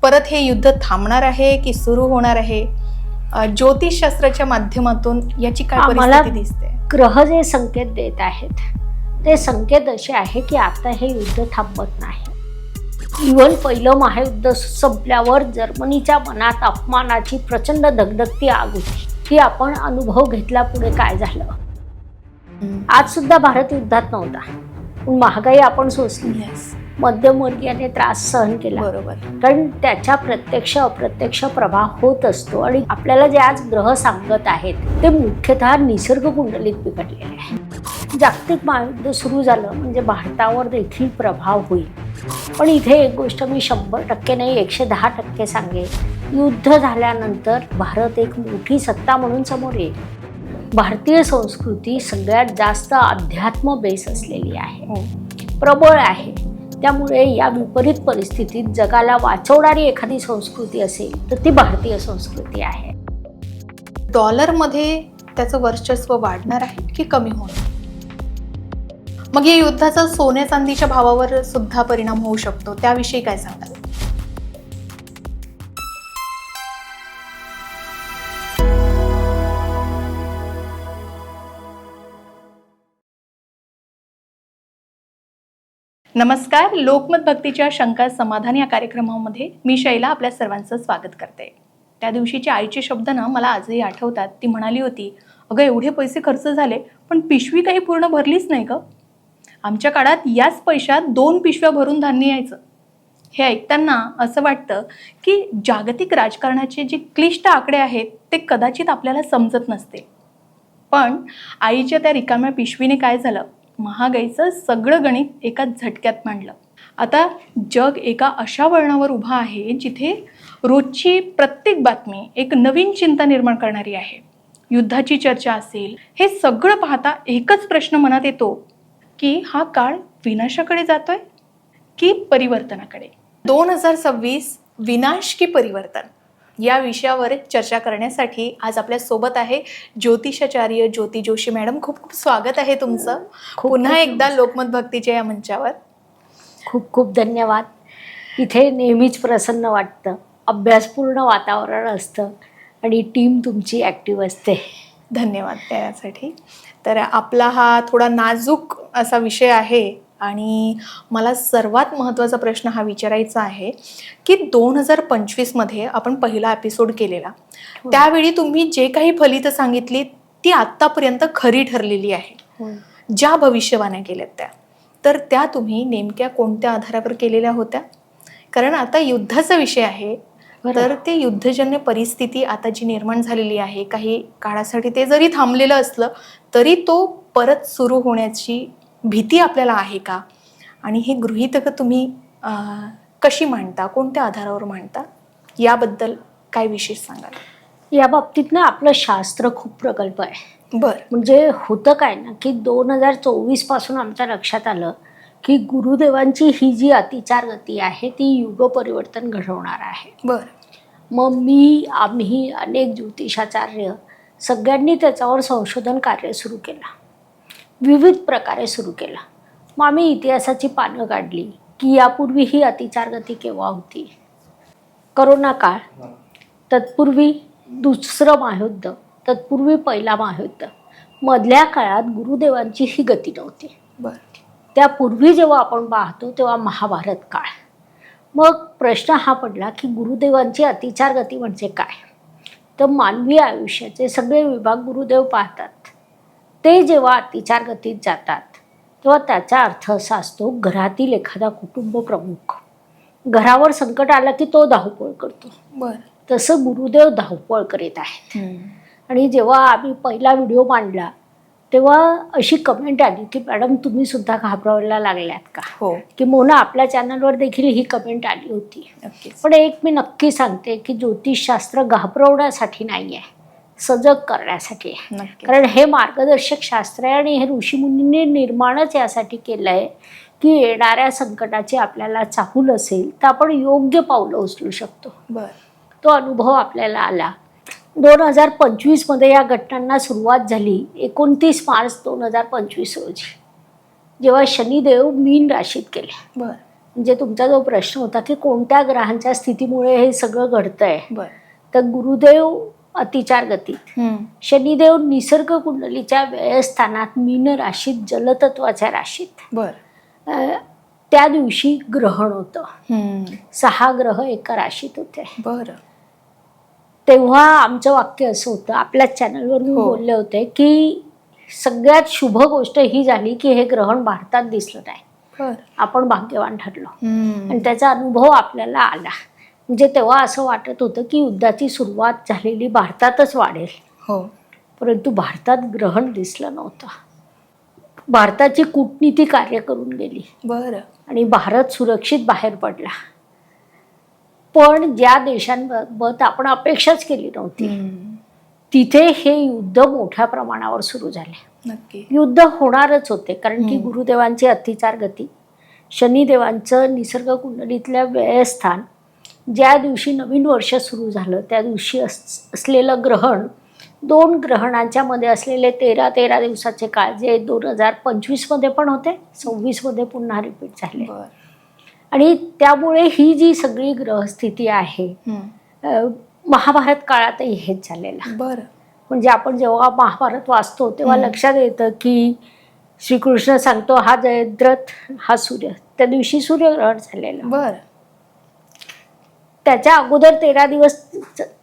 परत हे युद्ध थांबणार आहे की सुरू होणार आहे? ज्योतिषशास्त्राच्या माध्यमातून याची काय परिस्थिती दिसते? ग्रह जे संकेत देत आहेत ते संकेत असे आहे की आता हे युद्ध थांबत नाही. इव्हन पहिलं महायुद्ध संपल्यावर जर्मनीच्या मनात अपमानाची प्रचंड धगधगती आग होती. ती आपण अनुभव घेतला. पुढे काय झालं? आज सुद्धा भारत युद्धात नव्हता, पण महागाई आपण सोसली. मध्यमवर्गीयाने त्रास सहन केला. बरोबर. कारण त्याच्या प्रत्यक्ष अप्रत्यक्ष प्रभाव होत असतो. आणि आपल्याला जे आज ग्रह सांगत आहेत ते मुख्यतः निसर्ग कुंडलीत बिघडलेले आहे. जागतिक महायुद्ध सुरू झालं म्हणजे भारतावर देखील प्रभाव होईल. पण इथे एक गोष्ट मी 100% नाही 110% सांगेन, युद्ध झाल्यानंतर भारत एक मोठी सत्ता म्हणून समोर येईल. भारतीय संस्कृती सगळ्यात जास्त अध्यात्म बेस असलेली आहे, प्रबळ आहे. त्यामुळे या विपरीत परिस्थितीत जगाला वाचवणारी एखादी संस्कृती असेल तर ती भारतीय संस्कृती आहे. डॉलरमध्ये त्याचं वर्चस्व वाढणार आहे की कमी होणार? मग या युद्धाचा सोन्या चांदीच्या भावावर सुद्धा परिणाम होऊ शकतो, त्याविषयी काय सांगाल? नमस्कार. लोकमत भक्तीच्या शंका समाधान या कार्यक्रमामध्ये मी शैला आपल्या सर्वांचं स्वागत करते. त्या दिवशीचे आईचे शब्द ना मला आजही आठवतात. ती म्हणाली होती, अगं एवढे पैसे खर्च झाले पण पिशवी काही पूर्ण भरलीच नाही ग. आमच्या काळात याच पैशात 2 पिशव्या भरून धान्य यायचं. हे ऐकताना असं वाटतं की जागतिक राजकारणाचे जे क्लिष्ट आकडे आहेत ते कदाचित आपल्याला समजत नसतील. पण आईच्या त्या रिकाम्या पिशवीने काय झालं? महागाईचं सगळं गणित एका झटक्यात मांडलं. आता जग एका अशा वळणावर उभा आहे जिथे रोजची प्रत्येक बातमी एक नवीन चिंता निर्माण करणारी आहे. युद्धाची चर्चा असेल, हे सगळं पाहता एकच प्रश्न मनात येतो की हा काळ विनाशाकडे जातोय की परिवर्तनाकडे? 2026 विनाश की परिवर्तन या विषयावर चर्चा करण्यासाठी आज आपल्या सोबत आहे ज्योतिषाचार्य ज्योती जोशी मॅडम. खूप खूप स्वागत आहे तुमचं पुन्हा एकदा लोकमत भक्तीच्या या मंचावर. खूप खूप धन्यवाद. इथे नेहमीच प्रसन्न वाटतं, अभ्यासपूर्ण वातावरण असतं आणि टीम तुमची ॲक्टिव्ह असते. धन्यवाद त्यासाठी. तर आपला हा थोडा नाजूक असा विषय आहे आणि मला सर्वात महत्त्वाचा प्रश्न हा विचारायचा आहे की 2025मध्ये आपण पहिला एपिसोड केलेला, त्यावेळी तुम्ही जे काही फलितं सांगितली ती आत्तापर्यंत खरी ठरलेली आहे. ज्या भविष्यवाण्या केल्यात त्या तुम्ही नेमक्या कोणत्या आधारावर केलेल्या होत्या? कारण आता युद्धाचा विषय आहे, तर ते युद्धजन्य परिस्थिती आता जी निर्माण झालेली आहे, काही काळासाठी ते जरी थांबलेलं असलं तरी तो परत सुरू होण्याची भीती आपल्याला आहे का? आणि हे गृहीतक तुम्ही कशी मांडता, कोणत्या आधारावर मांडता, याबद्दल काय विशेष सांगाल? या बाबतीत ना आपलं शास्त्र खूप प्रगल्भ आहे. म्हणजे होतं काय ना की 2024 पासून आमच्या लक्षात आलं की गुरुदेवांची ही जी अतिचार गती आहे ती युग परिवर्तन घडवणार आहे. मग आम्ही अनेक ज्योतिषाचार्य सगळ्यांनी त्याच्यावर संशोधन कार्य सुरू केलं, विविध प्रकारे सुरू केलं. मग आम्ही इतिहासाची पानं काढली की यापूर्वी ही अतिचार गती केव्हा होती. करोना काळ, तत्पूर्वी दुसरं महायुद्ध, तत्पूर्वी पहिला महायुद्ध, मधल्या काळात गुरुदेवांची ही गती नव्हती. त्यापूर्वी जेव्हा आपण पाहतो तेव्हा महाभारत काळ. मग प्रश्न हा पडला की गुरुदेवांची अतिचार गती म्हणजे काय? तर मानवी आयुष्याचे सगळे विभाग गुरुदेव पाहतात. ते जेव्हा अतिचार गतीत जातात तेव्हा त्याचा अर्थ असा असतो, घरातील एखादा कुटुंब प्रमुख, घरावर संकट आलं की तो धावपळ करतो. तसं गुरुदेव धावपळ करीत आहेत. आणि जेव्हा आम्ही पहिला व्हिडिओ मांडला तेव्हा अशी कमेंट आली की मॅडम तुम्ही सुद्धा घाबरायला लागल्यात का? की मोना आपल्या चॅनलवर देखील ही कमेंट आली होती. पण एक मी नक्की सांगते की ज्योतिषशास्त्र घाबरवण्यासाठी नाही आहे, सजग करण्यासाठी आहे. कारण हे मार्गदर्शक शास्त्र आहे आणि हे ऋषीमुनींनी निर्माणच यासाठी केलं आहे की येणाऱ्या संकटाची आपल्याला चाहूल असेल तर आपण योग्य पावलं उचलू शकतो. तो अनुभव आपल्याला आला. 2025मध्ये या घटनांना सुरुवात झाली 29 मार्च 2025 रोजी, जेव्हा शनिदेव मीन राशीत गेले. म्हणजे तुमचा जो प्रश्न होता की कोणत्या ग्रहांच्या स्थितीमुळे हे सगळं घडतंय, तर गुरुदेव अतिचार गतीत, शनिदेव निसर्ग कुंडलीच्या व्ययस्थानात मीन राशीत जलतत्वाच्या राशीत, त्या दिवशी ग्रहण होतं. 6 ग्रह एका राशीत होते. तेव्हा आमचं वाक्य असं होतं, आपल्याच चॅनलवर मी बोलले होते की सगळ्यात शुभ गोष्ट ही झाली की हे ग्रहण भारतात दिसलं नाही, आपण भाग्यवान ठरलो आणि त्याचा अनुभव आपल्याला आला. म्हणजे तेव्हा असं वाटत होतं की युद्धाची सुरुवात झालेली भारतातच वाढेल, परंतु भारतात ग्रहण दिसलं नव्हतं. भारताची कूटनीती कार्य करून गेली आणि भारत सुरक्षित बाहेर पडला. पण ज्या देशांबाबत आपण अपेक्षाच केली नव्हती तिथे हे युद्ध मोठ्या प्रमाणावर सुरू झाले. युद्ध होणारच होते, कारण की गुरुदेवांची अतिचार गती, शनिदेवांचं निसर्ग कुंडलीतल्या व्ययस्थान, ज्या दिवशी नवीन वर्ष सुरू झालं त्या दिवशी असलेलं ग्रहण, 2 ग्रहणांच्या मध्ये असलेले 13 दिवसाचे काळ जे 2025 मध्ये पण होते, 26 मध्ये पुन्हा रिपीट झाले. आणि त्यामुळे ही जी सगळी ग्रहस्थिती आहे महाभारत काळातही हेच झालेलं. म्हणजे आपण जेव्हा महाभारत वाचतो तेव्हा लक्षात येतं की श्रीकृष्ण सांगतो हा जयद्रथ हा सूर्य, त्या दिवशी सूर्यग्रहण झालेलं. त्याच्या अगोदर 13 दिवस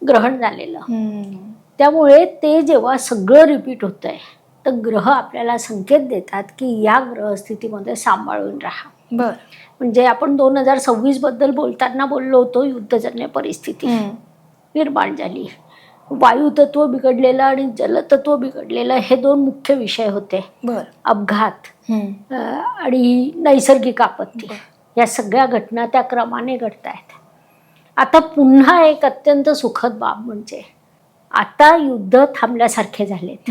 ग्रहण झालेलं. त्यामुळे ते जेव्हा सगळं रिपीट होत आहे तर ग्रह आपल्याला संकेत देतात की या ग्रहस्थितीमध्ये सांभाळून राहा. म्हणजे आपण 2026 बद्दल बोलताना बोललो होतो, युद्धजन्य परिस्थिती निर्माण झाली, वायुतत्व बिघडलेलं आणि जलतत्व बिघडलेलं, हे 2 मुख्य विषय होते. अपघात आणि नैसर्गिक आपत्ती, या सगळ्या घटना त्या क्रमाने घडत आहेत. आता पुन्हा एक अत्यंत सुखद बाब म्हणजे आता युद्ध थांबल्यासारखे झालेत.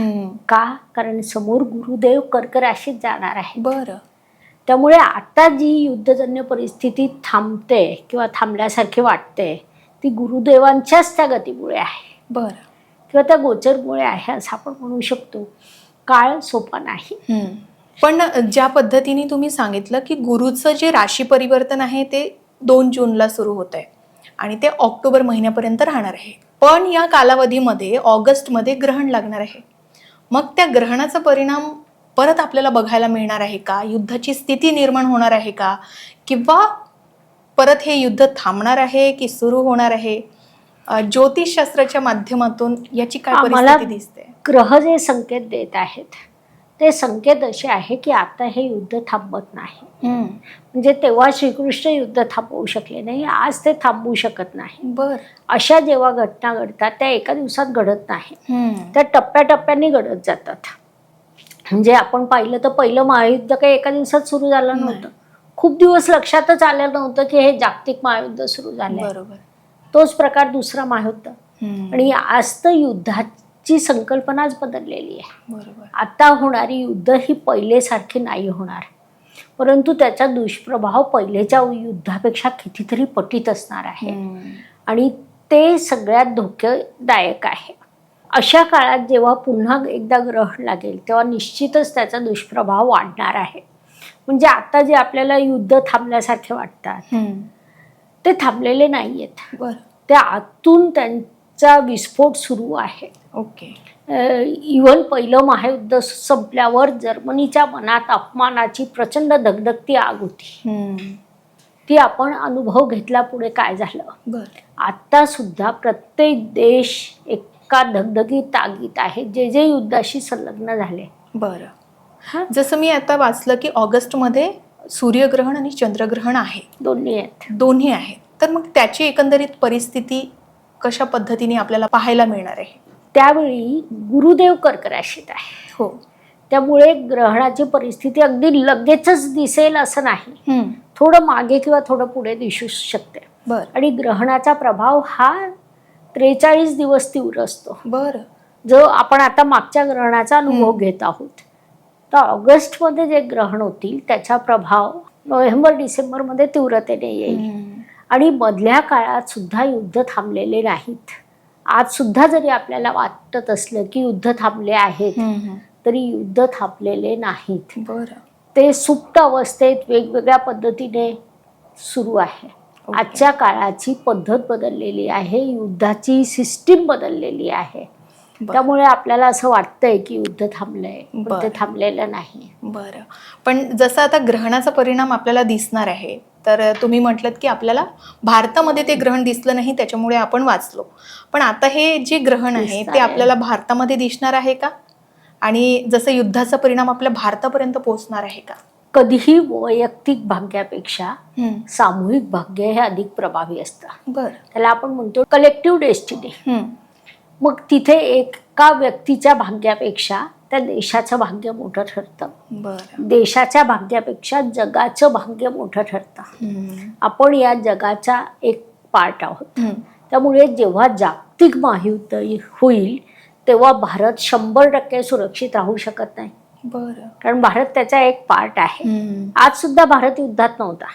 का? कारण समोर गुरुदेव कर्क राशीत जाणार आहे. त्यामुळे आता जी युद्धजन्य परिस्थिती थांबते किंवा थांबल्यासारखी वाटते ती गुरुदेवांच्याच त्या गतीमुळे आहे, किंवा त्या गोचरमुळे आहे असं आपण म्हणू शकतो. काळ सोपा नाही. पण ज्या पद्धतीने तुम्ही सांगितलं की गुरुचं जे राशी परिवर्तन आहे ते 2 जूनला सुरू होत आहे आणि ते ऑक्टोबर महिन्यापर्यंत राहणार आहे, पण या कालावधीमध्ये ऑगस्टमध्ये ग्रहण लागणार आहे. मग त्या ग्रहणाचा परिणाम परत आपल्याला बघायला मिळणार आहे का? युद्धाची स्थिती निर्माण होणार आहे का? किंवा परत हे युद्ध थांबणार आहे की सुरू होणार आहे? ज्योतिषशास्त्राच्या माध्यमातून याची काय परिस्थिती दिसते? ग्रह जे संकेत देत आहेत ते संकेत असे आहे की आता हे युद्ध थांबत नाही. म्हणजे तेव्हा श्रीकृष्ण युद्ध थांबवू शकले नाही, आज ते थांबवू शकत नाही. अशा जेव्हा घटना घडतात त्या एका दिवसात घडत नाही, त्या टप्प्याटप्प्याने घडत जातात. म्हणजे आपण पाहिलं तर पहिलं महायुद्ध काही एका दिवसात सुरू झालं नव्हतं. खूप दिवस लक्षातच आलं नव्हतं की हे जागतिक महायुद्ध सुरू झालं. तोच प्रकार दुसरा महायुद्ध. आणि आज तर युद्धाची संकल्पनाच बदललेली आहे. आता होणारी युद्ध ही पहिलेसारखी नाही होणार, परंतु त्याचा दुष्प्रभाव पहिलेच्या युद्धापेक्षा कितीतरी पटीत असणार आहे आणि ते सगळ्यात धोकेदायक आहे. अशा काळात जेव्हा पुन्हा एकदा ग्रहण लागेल तेव्हा निश्चितच त्याचा दुष्प्रभाव वाढणार आहे. म्हणजे आता जे आपल्याला युद्ध थांबल्यासारखे वाटतात ते थांबलेले नाहीयेत. त्या आतून त्यांचा विस्फोट सुरू आहे. इव्हन पहिलं महायुद्ध संपल्यावर जर्मनीच्या मनात अपमानाची प्रचंड धगधगती आग होती. ती आपण अनुभव घेतला. पुढे काय झालं? आता सुद्धा प्रत्येक देश एका धगधगीत तागीत आहे जे जे युद्धाशी संलग्न झाले. जसं मी आता वाचलं की ऑगस्टमध्ये सूर्यग्रहण आणि चंद्रग्रहण आहे, दोन्ही आहेत. तर मग त्याची एकंदरीत परिस्थिती कशा पद्धतीने आपल्याला पाहायला मिळणार आहे? त्यावेळी गुरुदेव कर्क राशीत आहे. त्यामुळे ग्रहणाची परिस्थिती अगदी लगेचच दिसेल असं नाही, थोडं मागे किंवा थोडं पुढे दिसू शकते. आणि ग्रहणाचा प्रभाव हा 43 दिवस तीव्र असतो. जो आपण आता मागच्या ग्रहणाचा अनुभव घेत आहोत. तर ऑगस्टमध्ये जे ग्रहण होतील त्याचा प्रभाव नोव्हेंबर-डिसेंबरमध्ये तीव्रतेने येईल. आणि मधल्या काळात सुद्धा युद्ध थांबलेले नाहीत. आज सुद्धा जरी आपल्याला वाटत असलं की युद्ध थांबले आहेत तरी युद्ध थांबलेले नाहीत. ते सुप्त अवस्थेत वेगवेगळ्या पद्धतीने सुरू आहे. आजच्या काळाची पद्धत बदललेली आहे, युद्धाची सिस्टीम बदललेली आहे. त्यामुळे आपल्याला असं वाटतंय की युद्ध थांबलंय, पण ते थांबलेलं नाही. बरं, पण जसं आता ग्रहणाचा परिणाम आपल्याला दिसणार आहे, तर तुम्ही म्हटलत की आपल्याला भारतामध्ये ते ग्रहण दिसलं नाही, त्याच्यामुळे आपण वाचलो. पण आता हे जे ग्रहण आहे ते आपल्याला भारतामध्ये दिसणार आहे का? आणि जसं युद्धाचा परिणाम आपल्या भारतापर्यंत पोहोचणार आहे का? कधीही वैयक्तिक भाग्यापेक्षा सामूहिक भाग्य हे अधिक प्रभावी असतं. बरं, त्याला आपण म्हणतो कलेक्टिव्ह डेस्टिनी. मग तिथे एका व्यक्तीच्या भाग्यापेक्षा त्या देशाचं भाग्य मोठं ठरतं. बरं, देशाच्या भाग्यापेक्षा जगाचं भाग्य मोठं ठरतं. आपण या जगाचा एक पार्ट आहोत. त्यामुळे जेव्हा जागतिक महायुद्ध होईल तेव्हा भारत 100% सुरक्षित राहू शकत नाही. बरं, कारण भारत त्याचा एक पार्ट आहे. आज सुद्धा भारत युद्धात नव्हता,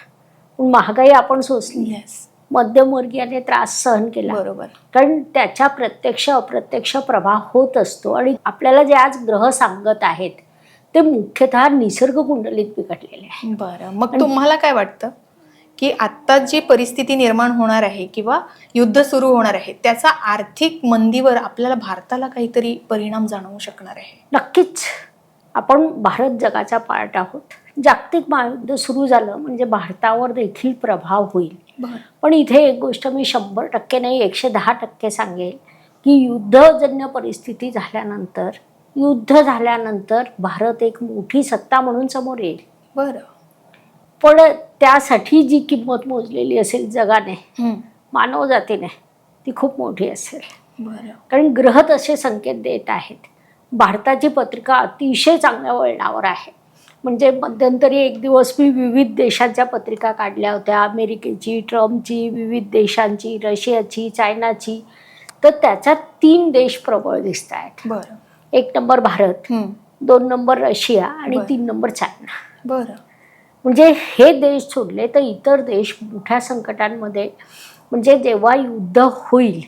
पण महागाई आपण सोसली, मध्यमवर्गीयाने त्रास सहन केला. बरोबर, कारण त्याच्या प्रत्यक्ष अप्रत्यक्ष प्रभाव होत असतो. आणि आपल्याला जे आज ग्रह सांगत आहेत ते मुख्यतः निसर्ग कुंडलीत बिघडलेले आहे. बरं, मग तुम्हाला काय वाटतं की आत्ता जी परिस्थिती निर्माण होणार आहे किंवा युद्ध सुरू होणार आहे त्याचा आर्थिक मंदीवर आपल्याला भारताला काहीतरी परिणाम जाणवू शकणार आहे? नक्कीच. आपण भारत जगाचा पार्ट आहोत. जागतिक महायुद्ध सुरू झालं म्हणजे भारतावर देखील प्रभाव होईल. पण इथे एक गोष्ट मी 100% नाही 110% सांगेल की युद्धजन्य परिस्थिती झाल्यानंतर, युद्ध झाल्यानंतर भारत एक मोठी सत्ता म्हणून समोर येईल. बरं, पण त्यासाठी जी किंमत मोजलेली असेल जगाने, मानवजातीने, ती खूप मोठी असेल. बरं, कारण ग्रह तसे संकेत देत आहेत. भारताची पत्रिका अतिशय चांगल्या वळणावर आहे. म्हणजे मध्यंतरी एक दिवस मी विविध देशांच्या पत्रिका काढल्या होत्या, अमेरिकेची, ट्रम्पची, विविध देशांची, रशियाची, चायनाची. तर त्याच्यात 3 देश प्रबळ दिसत आहेत. बरं, 1 नंबर भारत, 2 नंबर रशिया आणि 3 नंबर चायना. बरं, म्हणजे हे देश सोडले तर इतर देश मोठ्या संकटांमध्ये, म्हणजे जेव्हा युद्ध होईल,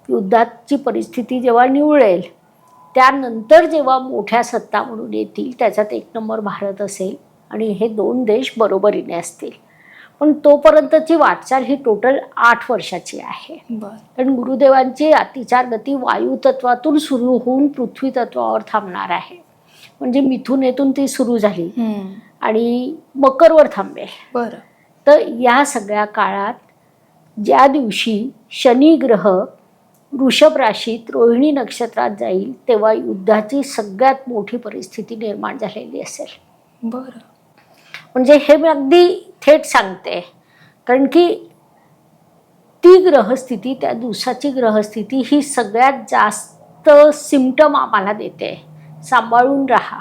युद्धाची परिस्थिती जेव्हा निवळेल, त्यानंतर जेव्हा मोठ्या सत्ता म्हणून येतील त्याच्यात 1 नंबर भारत असेल आणि हे 2 देश बरोबरीने असतील. पण तोपर्यंतची वाटचाल ही टोटल 8 वर्षाची आहे. कारण गुरुदेवांची अतिचार गती वायू तत्वातून सुरू होऊन पृथ्वी तत्वावर थांबणार आहे. म्हणजे मिथुनेतून ती सुरू झाली आणि मकरवर थांबेल. बरं, तर या सगळ्या काळात ज्या दिवशी शनी ग्रह वृषभ राशीत रोहिणी नक्षत्रात जाईल तेव्हा युद्धाची सगळ्यात मोठी परिस्थिती निर्माण झालेली असेल. बरं, म्हणजे हे मी अगदी थेट सांगते. कारण की ती ग्रहस्थिती, त्या दिवसाची ग्रहस्थिती ही सगळ्यात जास्त सिम्पटम आम्हाला देते. सांभाळून राहा.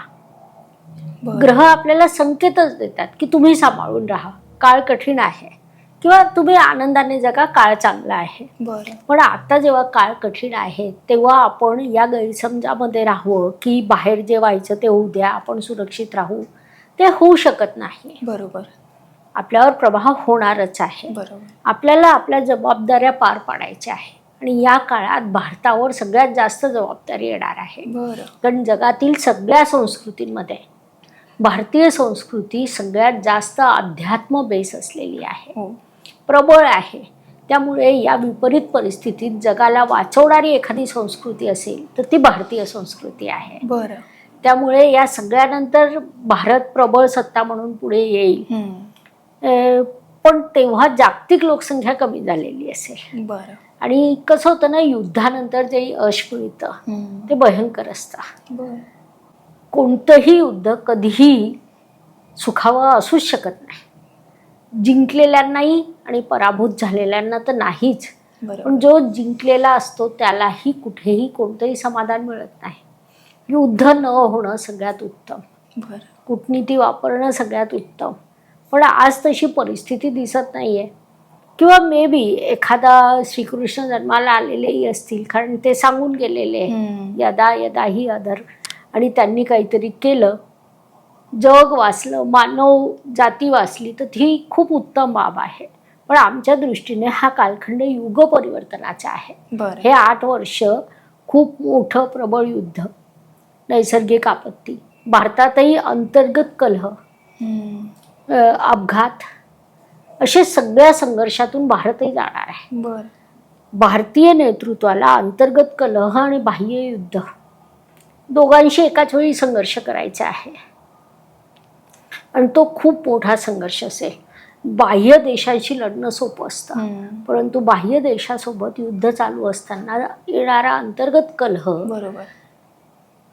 ग्रह आपल्याला संकेतच देतात की तुम्ही सांभाळून राहा, काळ कठीण आहे, किंवा तुम्ही आनंदाने जगा, काळ चांगला आहे. बरं, पण आता जेव्हा काळ कठीण आहे तेव्हा आपण या गैरसमजामध्ये राहावं की बाहेर जे व्हायचं ते होऊ द्या, आपण सुरक्षित राहू, ते होऊ शकत नाही. बरोबर, आपल्यावर प्रभाव होणारच आहे. बरोबर, आपल्याला आपल्या जबाबदाऱ्या पार पाडायच्या आहे आणि या काळात भारतावर सगळ्यात जास्त जबाबदारी येणार आहे. बरं, कारण जगातील सगळ्या संस्कृतींमध्ये भारतीय संस्कृती सगळ्यात जास्त अध्यात्म बेस असलेली आहे, प्रबळ आहे. त्यामुळे या विपरीत परिस्थितीत जगाला वाचवणारी एखादी संस्कृती असेल तर ती भारतीय संस्कृती आहे. बरं, त्यामुळे या सगळ्यानंतर भारत प्रबळ सत्ता म्हणून पुढे येईल. पण तेव्हा जागतिक लोकसंख्या कमी झालेली असेल. बरं, आणि कसं होतं ना, युद्धानंतर जे यश मिळतं ते भयंकर असतं. बरं, कोणतंही युद्ध कधीही सुखावं असूच शकत नाही. जिंकलेल्यांनाही आणि पराभूत झालेल्यांना तर नाहीच. पण जो जिंकलेला असतो त्यालाही कुठेही कोणतंही समाधान मिळत नाही. युद्ध न होणं सगळ्यात उत्तम, कूटनीती वापरणं सगळ्यात उत्तम. पण आज तशी परिस्थिती दिसत नाहीये. किंवा मे बी एखादा श्रीकृष्ण जन्माला आलेलेही असतील, कारण ते सांगून गेलेले यदा यदा ही अधर, आणि त्यांनी काहीतरी केलं, जग वाचलं, मानव जाती वाचली, तर ती खूप उत्तम बाब आहे. पण आमच्या दृष्टीने हा कालखंड युग परिवर्तनाचा आहे. हे 8 वर्ष खूप मोठं प्रबळ युद्ध, नैसर्गिक आपत्ती, भारतातही अंतर्गत कलह, अपघात, असे सगळ्या संघर्षातून भारतही जाणार आहे. बर. भारतीय नेतृत्वाला अंतर्गत कलह आणि बाह्य युद्ध दोघांशी एकाच वेळी संघर्ष करायचा आहे आणि तो खूप मोठा संघर्ष असेल. बाह्य देशांशी लढणं सोपं असतं, परंतु बाह्य देशासोबत युद्ध चालू असताना येणारा अंतर्गत कलह बरोबर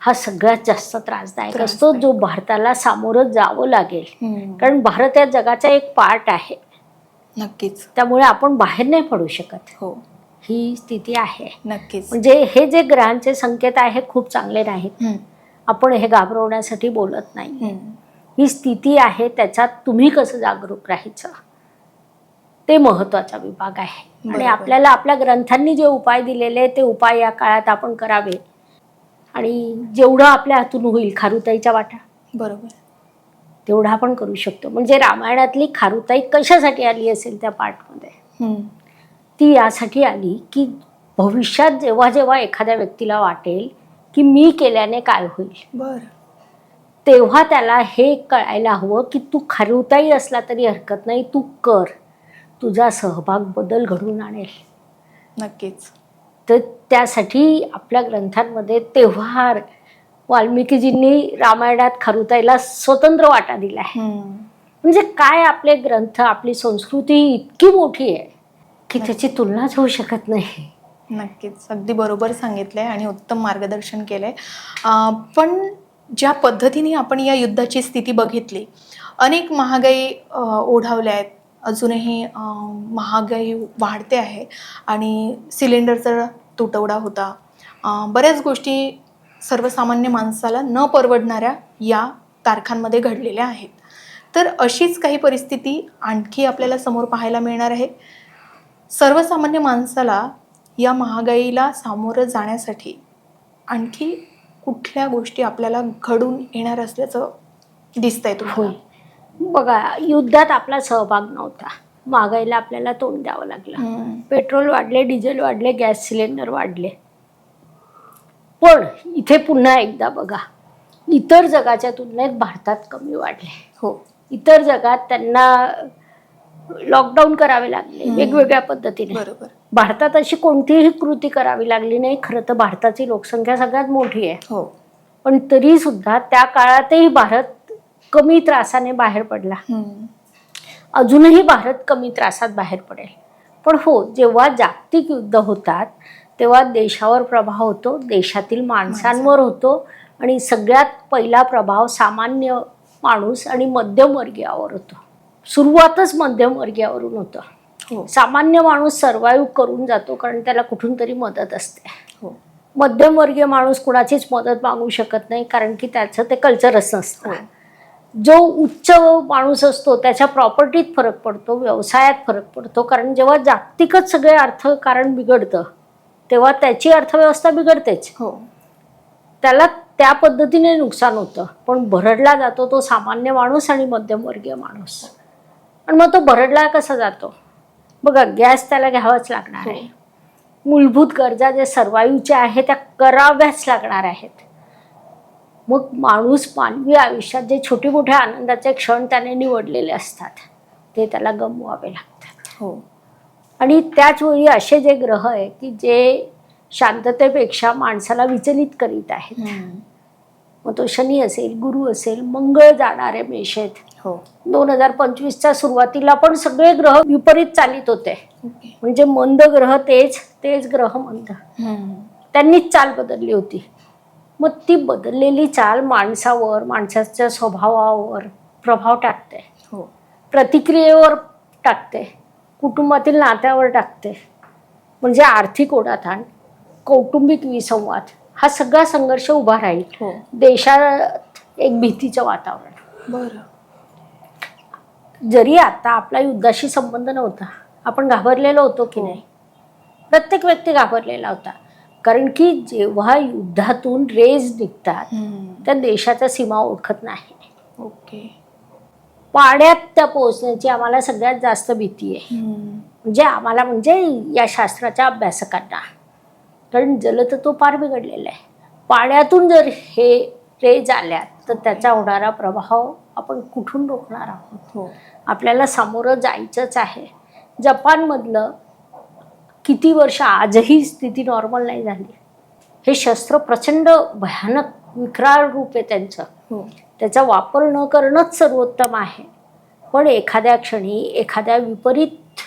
हा सगळ्यात जास्त त्रासदायक असतो, जो भारताला सामोरं जावं लागेल. कारण भारत या जगाचा एक पार्ट आहे. नक्कीच. त्यामुळे आपण बाहेर नाही पडू शकत. हो, ही स्थिती आहे. नक्कीच. म्हणजे हे जे ग्रहांचे संकेत आहे खूप चांगले नाहीत. आपण हे घाबरवण्यासाठी बोलत नाही. ही स्थिती आहे, त्याच्यात तुम्ही कसं जागरूक राहायचं ते महत्वाचा विभाग आहे. आणि आपल्याला आपल्या ग्रंथांनी जे उपाय दिलेले ते उपाय या काळात आपण करावे आणि जेवढं आपल्या हातून होईल खारुताईच्या वाटा बरोबर तेवढं आपण करू शकतो. म्हणजे रामायणातली खारुताई कशासाठी आली असेल त्या पार्टमध्ये, ती यासाठी आली की भविष्यात जेव्हा जेव्हा एखाद्या व्यक्तीला वाटेल की मी केल्याने काय होईल, बर, तेव्हा त्याला हे कळायला हवं की तू खारुताई असला तरी हरकत नाही, तू कर, तुझा सहभाग बदल घडवून आणेल. नक्कीच. तर त्यासाठी आपल्या ग्रंथांमध्ये तेव्हा वाल्मिकीजींनी रामायणात खारुताईला स्वतंत्र वाटा दिला आहे. म्हणजे काय आपले ग्रंथ, आपली संस्कृती इतकी मोठी आहे की त्याची तुलनाच होऊ शकत नाही. नक्कीच, अगदी बरोबर सांगितलंय आणि उत्तम मार्गदर्शन केलंय. पण ज्या पद्धतीने आपण या युद्धाची स्थिती बघितली, अनेक महागाई ओढावल्या आहेत, अजूनही महागाई वाढते आहे आणि सिलेंडरचा तुटवडा होता. बऱ्याच गोष्टी सर्वसामान्य माणसाला न परवडणाऱ्या या तारखांमध्ये घडलेल्या आहेत. तर अशीच काही परिस्थिती आणखी आपल्याला समोर पाहायला मिळणार आहे. सर्वसामान्य माणसाला या महागाईला सामोरं जाण्यासाठी आणखी कुठल्या गोष्टी आपल्याला घडून येणार असल्याचं दिसतंय तुम्हाला? बघा, युद्धात आपला सहभाग नव्हता, महागाईला आपल्याला तोंड द्यावं लागलं. पेट्रोल वाढले, डिझेल वाढले, गॅस सिलेंडर वाढले. पण इथे पुन्हा एकदा बघा, इतर जगाच्या तुलनेत भारतात कमी वाढले. हो, इतर जगात त्यांना लॉकडाऊन करावे लागले वेगवेगळ्या पद्धतीने. बरोबर. भारतात अशी कोणतीही कृती करावी लागली नाही. खरं तर भारताची लोकसंख्या सगळ्यात मोठी आहे. हो, पण तरी सुद्धा त्या काळातही भारत कमी त्रासाने बाहेर पडला. अजूनही भारत कमी त्रासात बाहेर पडेल. पण हो, जेव्हा जागतिक युद्ध होतात तेव्हा देशावर प्रभाव होतो, देशातील माणसांवर होतो आणि सगळ्यात पहिला प्रभाव सामान्य माणूस आणि मध्यमवर्गीयावर होतो. सुरुवातच मध्यमवर्गीयावरून होतं. हो, सामान्य माणूस सर्वाईव्ह करून जातो कारण त्याला कुठून तरी मदत असते. हो, मध्यमवर्गीय माणूस कुणाचीच मदत मागू शकत नाही कारण की त्याचं ते कल्चरच नसतं. जो उच्च माणूस असतो त्याच्या प्रॉपर्टीत फरक पडतो, व्यवसायात फरक पडतो. कारण जेव्हा जागतिकच सगळे अर्थकारण बिघडतं तेव्हा त्याची अर्थव्यवस्था बिघडतेच. हो, त्याला त्या पद्धतीने नुकसान होतं. पण भरडला जातो तो सामान्य माणूस आणि मध्यमवर्गीय माणूस. आणि मग तो भरडला कसा जातो बघा, गॅस त्याला घ्यावाच लागणार आहे. मूलभूत गरजा जे सर्वाईव्हच्या आहेत त्या कराव्याच लागणार आहेत. मग माणूस मानवी आयुष्यात जे छोटे मोठे आनंदाचे क्षण त्याने निवडलेले असतात ते त्याला गमवावे लागतात. हो, आणि त्याच वेळी असे जे ग्रह आहे की जे शांततेपेक्षा माणसाला विचलित करीत आहेत. मग तो शनी असेल, गुरु असेल, मंगळ जाणारे मेषेत. हो, 2025च्या सुरुवातीला पण सगळे ग्रह विपरीत चालित होते. म्हणजे मंद ग्रह तेच ग्रह मंद, त्यांनीच चाल बदलली होती. मग ती बदललेली चाल माणसावर, माणसाच्या स्वभावावर प्रभाव टाकते. हो, प्रतिक्रियेवर टाकते, कुटुंबातील नात्यावर टाकते. म्हणजे आर्थिक ओढाताण, कौटुंबिक विसंवाद हा सगळा संघर्ष उभा राहील. हो, देशात एक भीतीचं वातावरण. बरं. जरी आता आपला युद्धाशी संबंध नव्हता, आपण घाबरलेलो होतो की नाही? प्रत्येक व्यक्ती घाबरलेला होता. कारण की जेव्हा युद्धातून रेज निघतात त्या देशाच्या सीमा ओळखत नाही. ओके, पाड्यात त्या पोहोचण्याची आम्हाला सगळ्यात जास्त भीती आहे. म्हणजे आम्हाला, म्हणजे या शास्त्राच्या अभ्यासकांना. कारण जलतत्व फार बिघडलेलं आहे. पाड्यातून जर हे रेज आल्यात तर त्याचा होणारा प्रभाव आपण कुठून रोखणार आहोत? हो. आपल्याला सामोरं जायचंच आहे. जपानमधलं किती वर्ष आजही स्थिती नॉर्मल नाही झाली. हे शस्त्र प्रचंड भयानक विक्राळ रूप आहे त्यांचं. हो. त्याचा वापर न करणंच सर्वोत्तम आहे. पण एखाद्या क्षणी एखाद्या विपरीत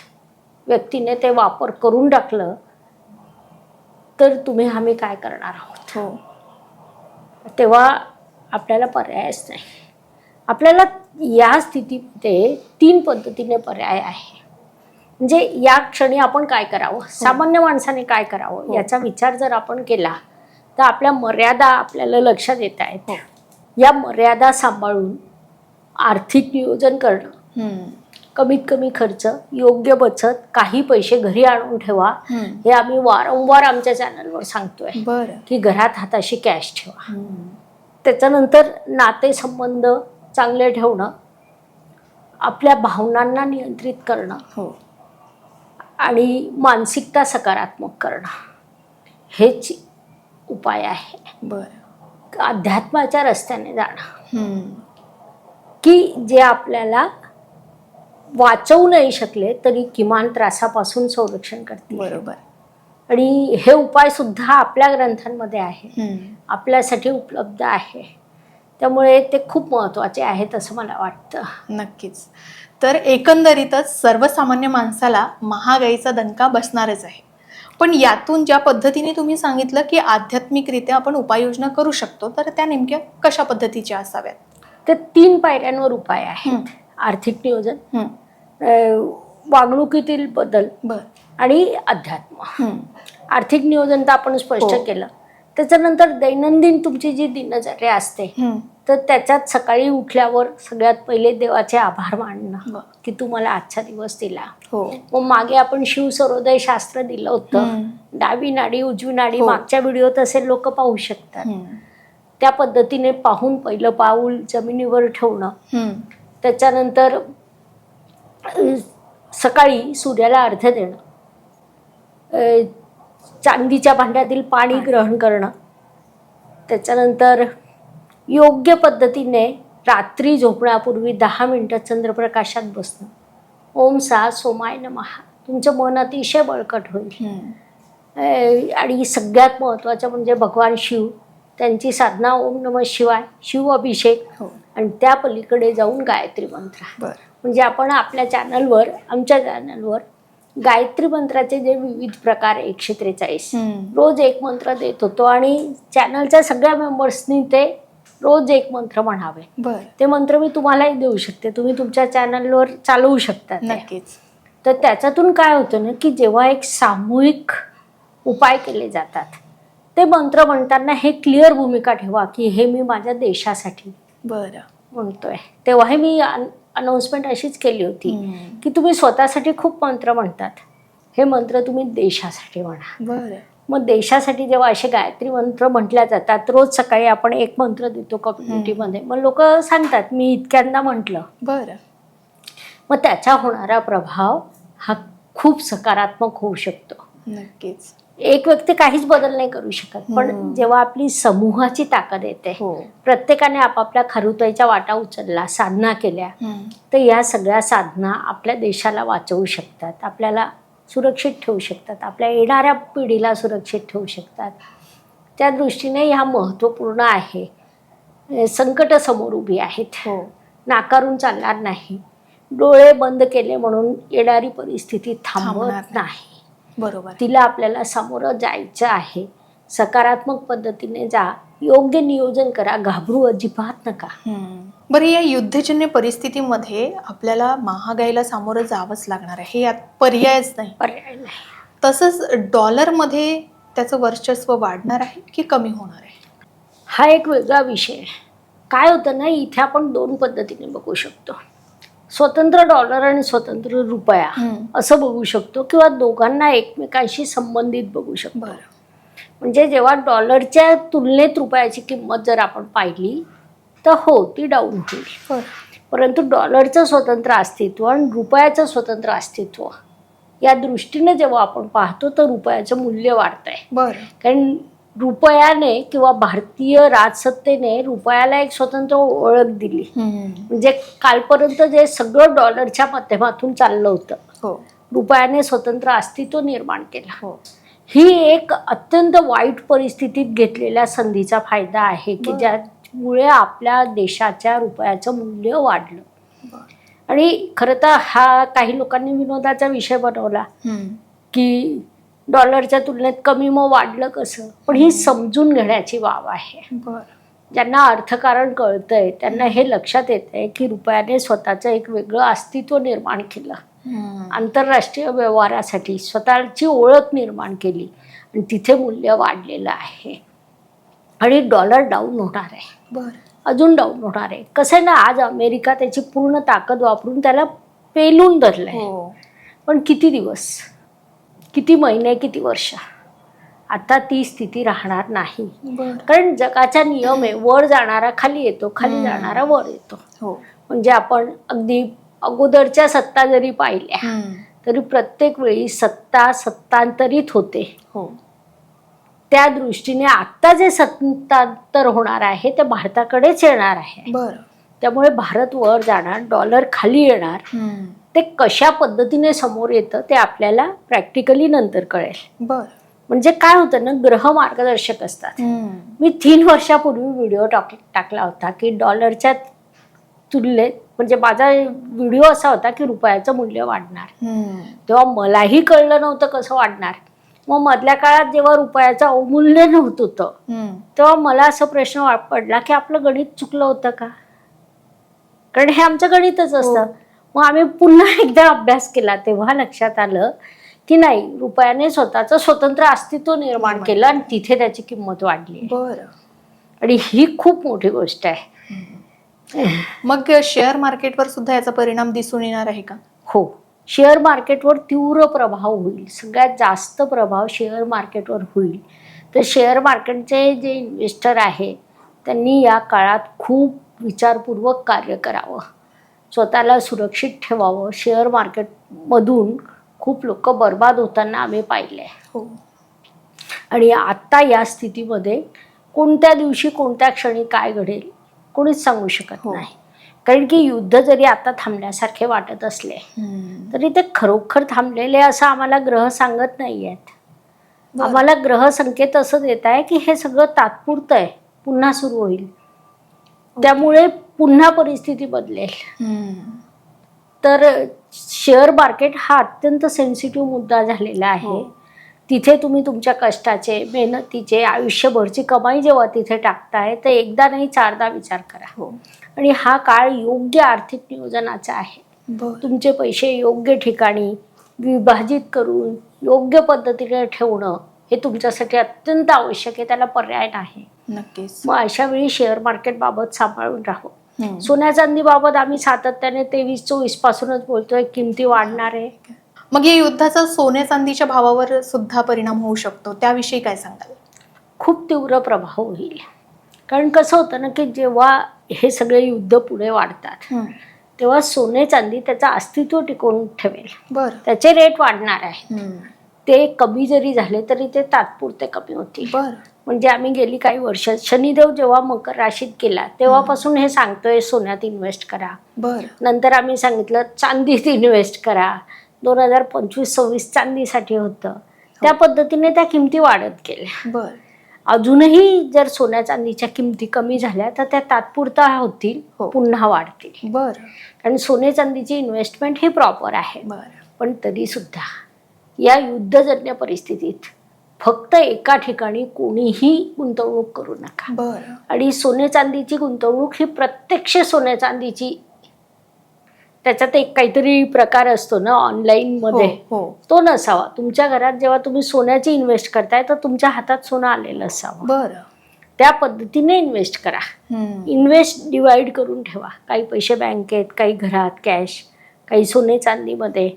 व्यक्तीने ते वापर करून टाकलं तर तुम्ही आम्ही काय करणार आहोत? हो. तेव्हा आपल्याला पर्यायच नाही. आपल्याला या स्थितीमध्ये 3 पद्धतीने पर्याय आहे. म्हणजे या क्षणी आपण काय करावं, सामान्य माणसाने काय करावं याचा विचार जर आपण केला तर आपल्या मर्यादा आपल्याला लक्षात येत आहेत. या मर्यादा सांभाळून आर्थिक नियोजन करणं, कमीत कमी खर्च, योग्य बचत, काही पैसे घरी आणून ठेवा. हे आम्ही वारंवार आमच्या चॅनलवर सांगतोय की घरात हाताशी कॅश ठेवा. त्याच्यानंतर नातेसंबंध चांगले ठेवणं, आपल्या भावनांना नियंत्रित करणं आणि मानसिकता सकारात्मक करणं हेच उपाय आहे. अध्यात्माच्या रस्त्याने जाणं की जे आपल्याला वाचवू नाही शकले तरी किमान त्रासापासून संरक्षण करते. बरोबर. आणि हे उपाय सुद्धा आपल्या ग्रंथांमध्ये आहे, आपल्यासाठी उपलब्ध आहे. त्यामुळे ते खूप महत्त्वाचे आहेत असं मला वाटतं. नक्कीच. तर एकंदरीतच सर्वसामान्य माणसाला महागाईचा दणका बसणारच आहे. पण यातून ज्या पद्धतीने तुम्ही सांगितलं की आध्यात्मिकरित्या आपण उपाययोजना करू शकतो, तर त्या नेमक्या कशा पद्धतीच्या असाव्यात? ते 3 पायऱ्यांवर उपाय आहेत. आर्थिक नियोजन, वागणुकीतील बदल आणि अध्यात्म. आर्थिक नियोजन तर आपण स्पष्ट केलं. त्याच्यानंतर दैनंदिन तुमची जी दिनचर्या असते तर त्याच्यात सकाळी उठल्यावर सगळ्यात पहिले देवाचे आभार मानणं की तू मला आजचा दिवस दिला. मग मागे आपण शिवसरोदय शास्त्र दिलं होतं, डावी नाडी उजवी नाडी. मागच्या व्हिडिओत असे लोक पाहू शकतात. त्या पद्धतीने पाहून पहिलं पाऊल जमिनीवर ठेवणं. त्याच्यानंतर सकाळी सूर्याला अर्घ्य देणं, चांदीच्या भांड्यातील पाणी ग्रहण करणं. त्याच्यानंतर योग्य पद्धतीने रात्री झोपण्यापूर्वी 10 मिनिटं चंद्रप्रकाशात बसणं. ओम सा सोमाय नमः. तुमचं मन अतिशय बळकट होईल. आणि सगळ्यात महत्त्वाचं म्हणजे भगवान शिव, त्यांची साधना ओम नमः शिवाय, शिव अभिषेक आणि त्या पलीकडे जाऊन गायत्री मंत्र. म्हणजे आपण आपल्या चॅनलवर, आमच्या चॅनलवर गायत्री मंत्राचे जे विविध प्रकार 143 रोज एक मंत्र देत होतो आणि चॅनलच्या सगळ्या मेंबर्सनी ते रोज एक मंत्र म्हणावे. ते मंत्र मी तुम्हालाही देऊ शकते, तुम्ही तुमच्या चॅनलवर चालवू शकता. नक्कीच. तर त्याच्यातून काय होतं ना की जेव्हा एक सामूहिक उपाय केले जातात ते मंत्र म्हणताना हे क्लिअर भूमिका ठेवा की हे मी माझ्या देशासाठी म्हणतोय. तेव्हाही मी अनाउन्समेंट अशीच केली होती की तुम्ही स्वतःसाठी खूप मंत्र म्हणतात, हे मंत्र तुम्ही देशासाठी म्हणा. मग देशासाठी जेव्हा असे गायत्री मंत्र म्हटल्या जातात, रोज सकाळी आपण एक मंत्र देतो कम्युनिटीमध्ये, मग लोक सांगतात मी इतक्यांदा म्हटलं. मग त्याचा होणारा प्रभाव हा खूप सकारात्मक होऊ शकतो. नक्कीच. एक व्यक्ती काहीच बदल नाही करू शकत, पण जेव्हा आपली समूहाची ताकद येते, प्रत्येकाने आपापल्या खरुताईच्या वाटा उचलला, साधना केल्या, तर या सगळ्या साधना आपल्या देशाला वाचवू शकतात, आपल्याला सुरक्षित ठेवू शकतात, आपल्या येणाऱ्या पिढीला सुरक्षित ठेवू शकतात. त्या दृष्टीने ह्या महत्त्वपूर्ण आहे. संकट समोर उभी आहेत, नाकारून चालणार नाही. डोळे बंद केले म्हणून येणारी परिस्थिती थांबत नाही. तिला आपल्याला सामोरं जायचं आहे. सकारात्मक पद्धतीने जा, योग्य नियोजन करा, घाबरू अजिबात नका. बरं, या युद्धजन्य परिस्थितीमध्ये आपल्याला महागाईला सामोरं जावंच लागणार आहे, यात पर्यायच नाही. तसंच डॉलरमध्ये त्याचं वर्चस्व वाढणार आहे की कमी होणार आहे? हा एक वेगळा विषय. काय होतं ना, इथे आपण 2 पद्धतीने बघू शकतो. स्वतंत्र डॉलर आणि स्वतंत्र रुपया असं बघू शकतो किंवा दोघांना एकमेकांशी संबंधित बघू शकतो. म्हणजे जेव्हा डॉलरच्या तुलनेत रुपयाची किंमत जर आपण पाहिली तर ती डाऊन होईल. परंतु डॉलरचं स्वतंत्र अस्तित्व आणि रुपयाचं स्वतंत्र अस्तित्व या दृष्टीने जेव्हा आपण पाहतो तर रुपयाचं मूल्य वाढत आहे. कारण रुपयाने किंवा भारतीय राजसत्तेने रुपयाला एक स्वतंत्र ओळख दिली. म्हणजे कालपर्यंत जे सगळं डॉलरच्या माध्यमातून चाललं होतं, रुपयाने स्वतंत्र अस्तित्व निर्माण केलं. ही एक अत्यंत वाईट परिस्थितीत घेतलेल्या संधीचा फायदा आहे की ज्यामुळे आपल्या देशाच्या रुपयाचं मूल्य वाढलं. आणि खरं तर हा काही लोकांनी विनोदाचा विषय बनवला की डॉलरच्या तुलनेत कमी मग वाढलं कसं, पण ही समजून घेण्याची बाब आहे. ज्यांना अर्थकारण कळतंय त्यांना हे लक्षात येतंय की रुपयाने स्वतःचं एक वेगळं अस्तित्व निर्माण केलं, आंतरराष्ट्रीय व्यवहारासाठी स्वतःची ओळख निर्माण केली आणि तिथे मूल्य वाढलेलं आहे. आणि डॉलर डाऊन होणार आहे, अजून डाऊन होणार आहे. कसं आहे ना, आज अमेरिका त्याची पूर्ण ताकद वापरून त्याला पेलून धरलंय. पण किती दिवस, किती महिने, किती वर्ष, आता ती स्थिती राहणार नाही. कारण जगाचा नियम आहे, वर जाणारा खाली येतो, खाली जाणारा वर येतो. म्हणजे आपण अगदी अगोदरच्या सत्ता जरी पाहिल्या तरी प्रत्येक वेळी सत्ता सत्तांतरित होते. त्या दृष्टीने आता जे सत्तांतर होणार आहे ते भारताकडेच येणार आहे. त्यामुळे भारत वर जाणार, डॉलर खाली येणार. ते कशा पद्धतीने समोर येतं ते आपल्याला प्रॅक्टिकली नंतर कळेल. म्हणजे काय होतं ना, ग्रह मार्गदर्शक असतात. मी 3 वर्षापूर्वी व्हिडिओ टाकला होता की डॉलरच्या तुलनेत, म्हणजे माझा व्हिडिओ असा होता की रुपयाचं मूल्य वाढणार. तेव्हा मलाही कळलं नव्हतं कसं वाढणार. मग मधल्या काळात जेव्हा रुपयाचं अवमूल्य होतं तेव्हा मला असा प्रश्न पडला की आपलं गणित चुकलं होतं का, कारण हे आमचं गणितच असतं. मग आम्ही पुन्हा एकदा अभ्यास केला तेव्हा लक्षात आलं की नाही, रुपयाने स्वतःचं स्वतंत्र अस्तित्व निर्माण केलं आणि तिथे त्याची किंमत वाढली. आणि ही खूप मोठी गोष्ट आहे. मग शेअर मार्केटवर सुद्धा याचा परिणाम दिसून येणार आहे का? हो, शेअर मार्केटवर तीव्र प्रभाव होईल. सगळ्यात जास्त प्रभाव शेअर मार्केटवर होईल. तर शेअर मार्केटचे जे इन्व्हेस्टर आहे त्यांनी या काळात खूप विचारपूर्वक कार्य करावं, स्वतःला सुरक्षित ठेवावं. शेअर मार्केटमधून खूप लोक बर्बाद होताना आम्ही पाहिले. आणि आता या स्थितीमध्ये कोणत्या दिवशी कोणत्या क्षणी काय घडेल कोणीच सांगू शकत नाही. कारण की युद्ध जरी आता थांबण्यासारखे वाटत असले तरी ते खरोखर थांबलेले असं आम्हाला ग्रह सांगत नाही आहेत. आम्हाला ग्रह संकेत असं देत आहे की हे सगळं तात्पुरतं आहे, पुन्हा सुरू होईल. त्यामुळे पुन्हा परिस्थिती बदलेल. तर शेअर मार्केट हा अत्यंत सेन्सिटिव्ह मुद्दा झालेला आहे. तिथे तुम्ही तुमच्या कष्टाचे, मेहनतीचे, आयुष्यभरची कमाई जेव्हा तिथे टाकताय तर एकदा नाही 4दा विचार करा. आणि हा काळ योग्य आर्थिक नियोजनाचा आहे. तुमचे पैसे योग्य ठिकाणी विभाजित करून योग्य पद्धतीने ठेवणं हे तुमच्यासाठी अत्यंत आवश्यक आहे, त्याला पर्याय नाही. नक्कीच. मग अशा वेळी शेअर मार्केट बाबत सांभाळून राहू. सोन्या चांदी बाबत आम्ही सातत्याने 23-24 पासूनच बोलतोय, किमती वाढणार आहे. मग या युद्धाचा सोन्या चांदीच्या भावावर सुद्धा परिणाम होऊ शकतो, त्याविषयी काय सांगाल? खूप तीव्र प्रभाव होईल. कारण कसं होतं ना की जेव्हा हे सगळे युद्ध पुढे वाढतात तेव्हा सोने चांदी त्याचं अस्तित्व टिकवून ठेवेल. त्याचे रेट वाढणार आहे. ते कमी जरी झाले तरी ते तात्पुरते कमी होतील. म्हणजे आम्ही गेली काही वर्ष, शनिदेव जेव्हा मकर राशीत गेला तेव्हापासून हे सांगतोय सोन्यात इन्व्हेस्ट करा. नंतर आम्ही सांगितलं चांदीत इन्व्हेस्ट करा. 2025-26 चांदीसाठी होतं. त्या पद्धतीने त्या किमती वाढत गेल्या. अजूनही जर सोन्या चांदीच्या किमती कमी झाल्या तर त्या तात्पुरता होतील, पुन्हा वाढतील. कारण सोने चांदीची इन्व्हेस्टमेंट ही प्रॉपर आहे. पण तरी सुद्धा या युद्धजन्य परिस्थितीत फक्त एका ठिकाणी कोणीही गुंतवणूक करू नका. आणि सोने चांदीची गुंतवणूक ही प्रत्यक्ष सोने चांदीची, त्याच्यात एक काहीतरी प्रकार असतो ना ऑनलाईन मध्ये, तो नसावा. तुमच्या घरात जेव्हा तुम्ही सोन्याची इन्व्हेस्ट करताय तर तुमच्या हातात सोनं आलेलं असावं. त्या पद्धतीने इन्व्हेस्ट करा. इन्व्हेस्ट डिवाइड करून ठेवा. काही पैसे बँकेत, काही घरात कॅश, काही सोने चांदीमध्ये.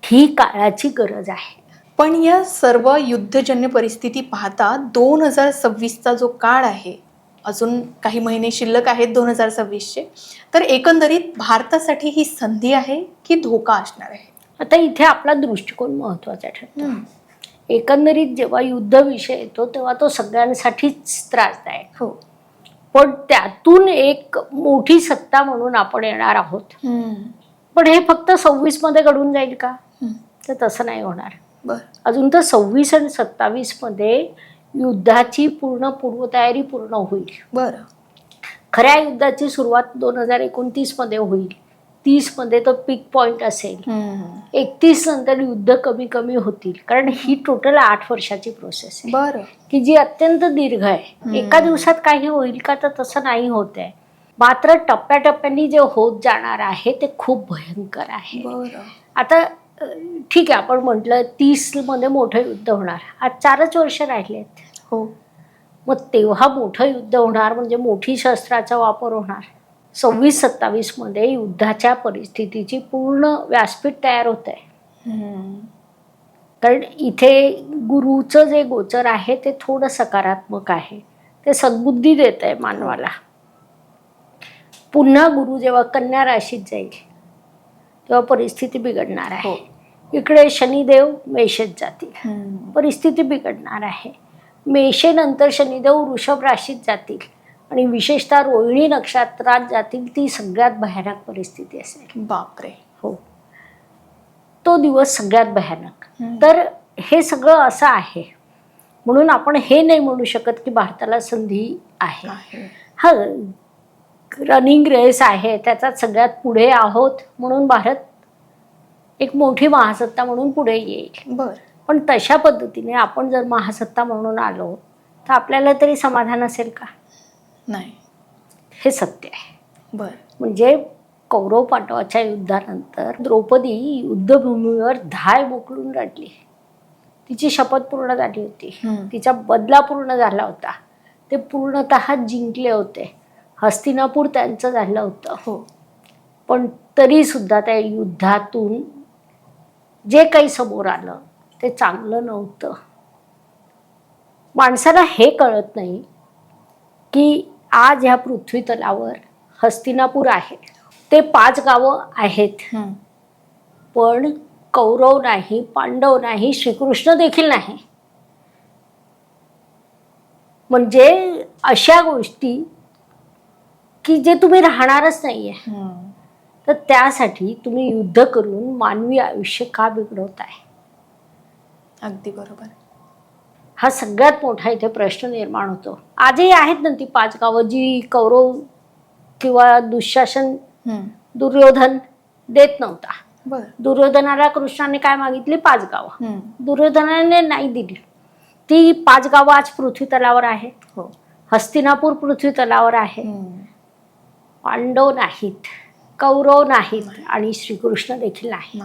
ही काळाची गरज आहे. पण या सर्व युद्धजन्य परिस्थिती पाहता 2026चा जो काळ आहे, अजून काही महिने शिल्लक आहेत 2026चे, तर एकंदरीत भारतासाठी ही संधी आहे की धोका असणार आहे? आता इथे आपला दृष्टिकोन महत्वाचा ठरतो. एकंदरीत जेव्हा युद्ध विषय येतो तेव्हा तो सगळ्यांसाठीच त्रासदायक. हो. पण त्यातून एक मोठी सत्ता म्हणून आपण येणार आहोत. पण हे फक्त 26 मध्ये घडून जाईल का? तर तसं नाही होणार. अजून तर 26 आणि 27 मध्ये युद्धाची पूर्ण पूर्वतयारी पूर्ण होईल. बरं. खऱ्या युद्धाची सुरुवात 2029 मध्ये होईल. 30 मध्ये तो पीक पॉइंट असेल. 31 नंतर युद्ध कमी कमी होतील, कारण ही टोटल 8 वर्षाची प्रोसेस आहे. बरं. की जी अत्यंत दीर्घ आहे. एका दिवसात काही होईल का? तर तसं नाही होत आहे. मात्र टप्प्याटप्प्याने जे होत जाणार आहे ते खूप भयंकर आहे. आता ठीक आहे, आपण म्हटलं 30 मध्ये मोठं युद्ध होणार. आज 4च वर्ष राहिलेत. हो. मग तेव्हा मोठं युद्ध होणार म्हणजे मोठी शस्त्राचा वापर होणार. 26-27 मध्ये युद्धाच्या परिस्थितीची पूर्ण व्यासपीठ तयार होत आहे. कारण इथे गुरुचं जे गोचर आहे ते थोडं सकारात्मक आहे. ते सद्बुद्धी देत आहे मानवाला. पुन्हा गुरु जेव्हा कन्या राशीत जाईल तेव्हा परिस्थिती बिघडणार आहे. इकडे शनिदेव मेषेत जातील, परिस्थिती बिघडणार आहे. मेषेनंतर शनिदेव वृषभ राशीत जातील आणि विशेषतः रोहिणी नक्षत्रात जातील. ती सगळ्यात भयानक परिस्थिती असेल. बापरे. हो, तो दिवस सगळ्यात भयानक. तर हे सगळं असं आहे म्हणून आपण हे नाही म्हणू शकत की भारताला संधी आहे. हा, रनिंग रेस आहे, त्याच्यात सगळ्यात पुढे आहोत म्हणून भारत एक मोठी महासत्ता म्हणून पुढे येईल. पण तशा पद्धतीने आपण जर महासत्ता म्हणून आलो तर आपल्याला तरी समाधान असेल का? नाही. हे सत्य आहे. म्हणजे कौरव पांडवाच्या युद्धानंतर द्रौपदी युद्धभूमीवर धाय मोकळून रडली. तिची शपथ पूर्ण झाली होती. तिचा बदला पूर्ण झाला होता. ते पूर्णतः जिंकले होते. हस्तिनापूर त्यांचं झालं होतं. पण तरी सुद्धा त्या युद्धातून जे काही समोर आलं ते चांगलं नव्हतं. माणसाला हे कळत नाही की आज ह्या पृथ्वी तलावर हस्तिनापूर आहे, ते 5 गावं आहेत, पण कौरव नाही, पांडव नाही, श्रीकृष्ण देखील नाही. म्हणजे अशा गोष्टी की जे तुम्ही राहणारच नाहीये. तर त्यासाठी तुम्ही युद्ध करून मानवी आयुष्य का बिघडवताय? अगदी बरोबर. हा सगळ्यात मोठा इथे प्रश्न निर्माण होतो. आजही आहेत ना ती 5 गावं जी कौरव किंवा दुःशासन दुर्योधन देत नव्हता. दुर्योधनाला कृष्णाने काय मागितली? 5 गावं. दुर्योधनाने नाही दिली. ती 5 गावं आज पृथ्वी तलावर आहेत. हस्तिनापूर पृथ्वी तलावर आहे. पांडव नाहीत, कौरव नाहीत आणि श्रीकृष्ण देखील नाही.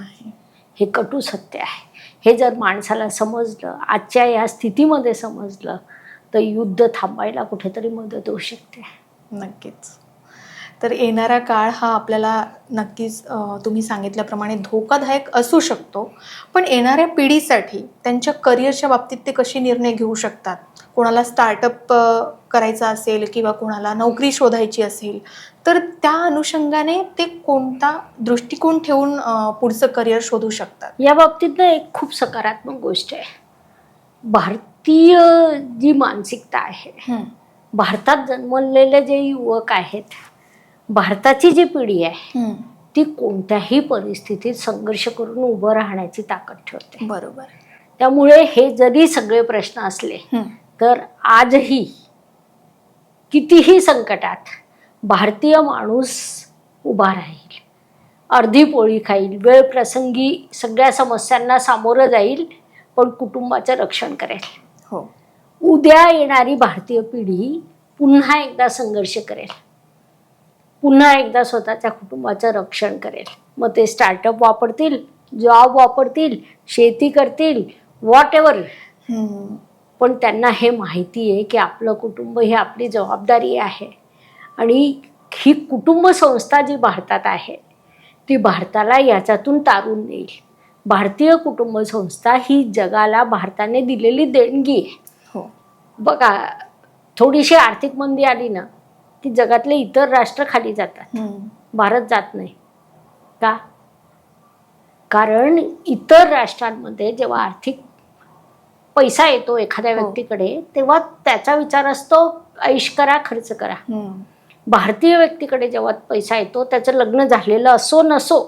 हे कटू सत्य आहे. हे जर माणसाला समजलं, आजच्या या स्थितीमध्ये समजलं, तर युद्ध थांबायला कुठेतरी मदत होऊ शकते. नक्कीच. तर येणारा काळ हा आपल्याला नक्कीच तुम्ही सांगितल्याप्रमाणे धोकादायक असू शकतो. पण येणाऱ्या पिढीसाठी त्यांच्या करिअरच्या बाबतीत ते कसे निर्णय घेऊ शकतात? कोणाला स्टार्टअप करायचा असेल किंवा कोणाला नोकरी शोधायची असेल तर त्या अनुषंगाने ते कोणता दृष्टिकोन ठेवून पुढचं करिअर शोधू शकतात? या बाबतीत एक खूप सकारात्मक गोष्ट आहे. भारतीय जी मानसिकता आहे, भारतात जन्मलेले जे युवक आहेत, भारताची जी पिढी आहे ती कोणत्याही परिस्थितीत संघर्ष करून उभं राहण्याची ताकद ठेवते. बरोबर. त्यामुळे हे जरी सगळे प्रश्न असले तर आजही कितीही संकटात भारतीय माणूस उभा राहील, अर्धी पोळी खाईल, वेळ प्रसंगी सगळ्या समस्यांना सामोरं जाईल, पण कुटुंबाचं रक्षण करेल. उद्या येणारी भारतीय पिढी पुन्हा एकदा संघर्ष करेल, पुन्हा एकदा स्वतःच्या कुटुंबाचं रक्षण करेल. मग ते स्टार्टअप वापरतील, जॉब वापरतील, शेती करतील, व्हॉट एव्हर. पण त्यांना हे माहिती आहे की आपलं कुटुंब ही आपली जबाबदारी आहे. आणि ही कुटुंब संस्था जी भारतात आहे ती भारताला याच्यातून तारून नेईल. भारतीय कुटुंब संस्था ही जगाला भारताने दिलेली देणगी आहे. बघा, थोडीशी आर्थिक मंदी आली ना की जगातले इतर राष्ट्र खाली जातात, भारत जात नाही का? कारण इतर राष्ट्रांमध्ये जेव्हा आर्थिक पैसा येतो एखाद्या व्यक्तीकडे, तेव्हा त्याचा विचार असतो ऐश करा, खर्च करा. भारतीय व्यक्तीकडे जेव्हा पैसा येतो, त्याचं लग्न झालेलं असो नसो,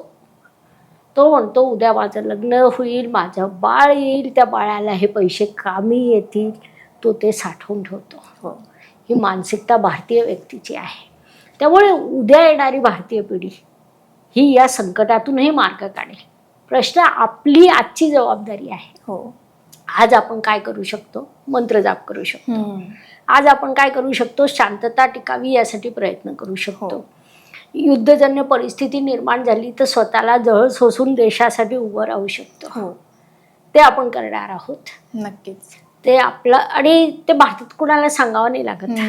तो म्हणतो उद्या माझं लग्न होईल, माझं बाळ येईल, त्या बाळाला हे पैसे कामी येतील, तो ते साठवून ठेवतो. ही मानसिकता भारतीय व्यक्तीची आहे. त्यामुळे उद्या येणारी भारतीय पिढी ही या संकटातूनही मार्ग काढेल. प्रश्न आपली आजची जबाबदारी आहे. आज आपण काय करू शकतो? मंत्र जाप करू शकतो. आज आपण काय करू शकतो? शांतता टिकावी यासाठी प्रयत्न करू शकतो. युद्धजन्य परिस्थिती निर्माण झाली तर स्वतःला जळ सोसून देशासाठी उभं राहू शकतो. ते आपण करणार आहोत. नक्कीच. ते आपलं, आणि ते भारतात कुणाला सांगावं नाही लागत.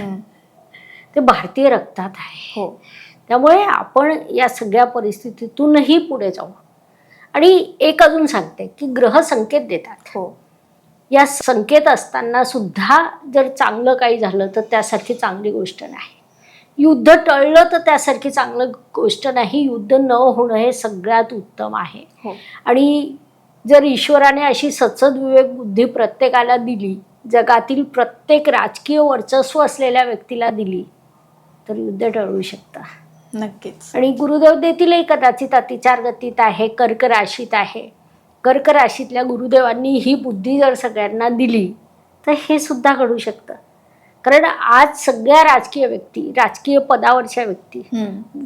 ते भारतीय रक्तात आहे. त्यामुळे आपण या सगळ्या परिस्थितीतूनही पुढे जाऊ. आणि एक अजून सांगते की ग्रह संकेत देतात. या संकेत असताना सुद्धा जर चांगलं काही झालं तर त्यासारखी चांगली गोष्ट नाही. युद्ध टळलं तर त्यासारखी चांगली गोष्ट नाही. युद्ध न होणं हे सगळ्यात उत्तम आहे. आणि जर ईश्वराने अशी सचद विवेक बुद्धी प्रत्येकाला दिली, जगातील प्रत्येक राजकीय वर्चस्व असलेल्या व्यक्तीला दिली, तर युद्ध टळू शकतं. नक्कीच. आणि गुरुदेव देतीलही कदाचित. अतिचार गतीत आहे, कर्क राशीत आहे. कर्क राशीतल्या गुरुदेवांनी ही बुद्धी जर सगळ्यांना दिली तर हे सुद्धा घडू शकतं. कारण आज सगळ्या राजकीय व्यक्ती, राजकीय पदावरच्या व्यक्ती,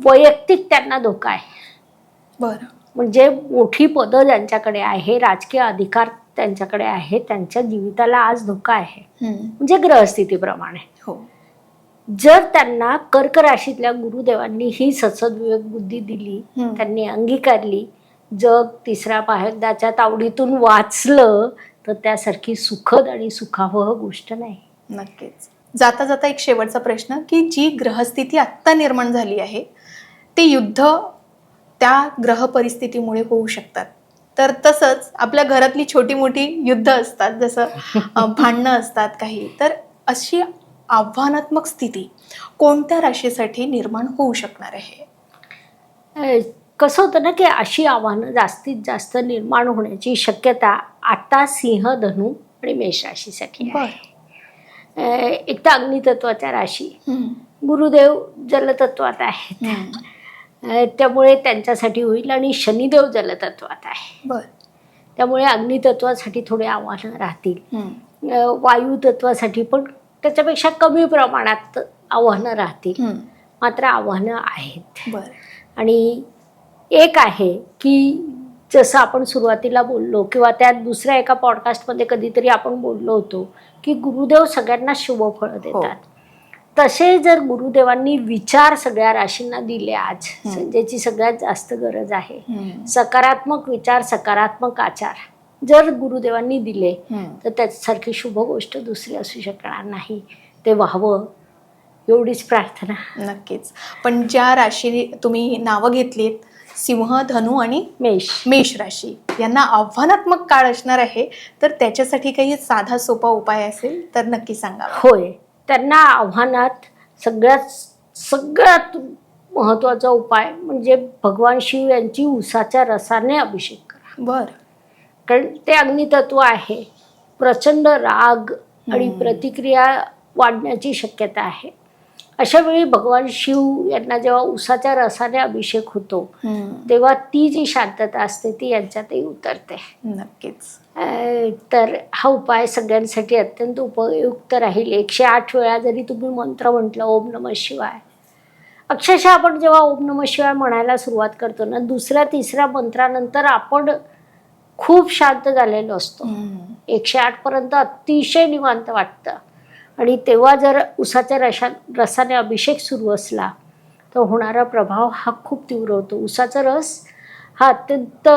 वैयक्तिक त्यांना धोका आहे. म्हणजे मोठी पदं ज्यांच्याकडे आहे, राजकीय अधिकार त्यांच्याकडे आहे, त्यांच्या जीविताला आज धोका आहे. म्हणजे ग्रहस्थितीप्रमाणे. जर त्यांना कर्क राशीतल्या गुरुदेवांनी ही सत्सद्विवेक बुद्धी दिली, त्यांनी अंगीकारली, जग तिसऱ्या महायुद्धाच्या तावडीतून वाचलं, तर त्यासारखी सुखद आणि सुखावह गोष्ट नाही. नक्कीच. जाता जाता एक शेवटचा प्रश्न, की जी ग्रहस्थिती आत्ता निर्माण झाली आहे, ते युद्ध त्या ग्रह परिस्थितीमुळे होऊ शकतात. तर तसंच आपल्या घरातली छोटी मोठी युद्ध असतात, जसं भांडणं असतात काही, तर अशी आव्हानात्मक स्थिती कोणत्या राशीसाठी निर्माण होऊ शकणार आहे? कसं होतं ना की अशी आव्हानं जास्तीत जास्त निर्माण होण्याची शक्यता आता सिंह, धनु आणि मेष राशीसाठी आहे. एक तर अग्नितत्वाच्या राशी, गुरुदेव जलतत्वात आहेत, त्यामुळे त्यांच्यासाठी होईल. आणि शनिदेव जलतत्वात आहे, त्यामुळे अग्नितत्वासाठी थोडे आव्हानं राहतील. वायू तत्वासाठी पण त्याच्यापेक्षा कमी प्रमाणात आव्हानं राहतील, मात्र आव्हानं आहेत. आणि एक आहे की जसं आपण सुरुवातीला बोललो किंवा त्यात दुसऱ्या एका पॉडकास्टमध्ये कधीतरी आपण बोललो होतो की गुरुदेव सगळ्यांना शुभफळं देतात. तसे जर गुरुदेवांनी विचार सगळ्या राशींना दिले, आज ज्याची सगळ्यात जास्त गरज आहे, सकारात्मक विचार, सकारात्मक आचार जर गुरुदेवांनी दिले तर त्याच्यासारखी शुभ गोष्ट दुसरी असू शकणार नाही. ते व्हावं एवढीच प्रार्थना. नक्कीच. पण ज्या राशी तुम्ही नावं घेतलीत, सिंह, धनु आणि मेष राशी, यांना आव्हानात्मक काळ असणार आहे, तर त्याच्यासाठी काही साधा सोपा उपाय असेल तर नक्की सांगा. होय, त्यांना आव्हानात सगळ्यात महत्त्वाचा उपाय म्हणजे भगवान शिव यांची उसाच्या रसाने अभिषेक करा. कारण ते अग्नितत्व आहे, प्रचंड राग आणि प्रतिक्रिया वाढण्याची शक्यता आहे. अशा वेळी भगवान शिव यांना जेव्हा उसाच्या रसाने अभिषेक होतो तेव्हा ती जी शांतता असते ती यांच्यातही उतरते. नक्कीच. तर हा उपाय सगळ्यांसाठी अत्यंत उपयुक्त राहील. 108 वेळा जरी तुम्ही मंत्र म्हटलं, ओम नमः शिवाय, अक्षरशः आपण जेव्हा ओम नमः शिवाय म्हणायला सुरुवात करतो ना, दुसऱ्या तिसऱ्या मंत्रानंतर आपण खूप शांत झालेलो असतो. 108 पर्यंत अतिशय निवांत वाटतं. आणि तेव्हा जर उसाच्या रसाने अभिषेक सुरू असला तर होणारा प्रभाव हा खूप तीव्र होतो. उसाचा रस हा अत्यंत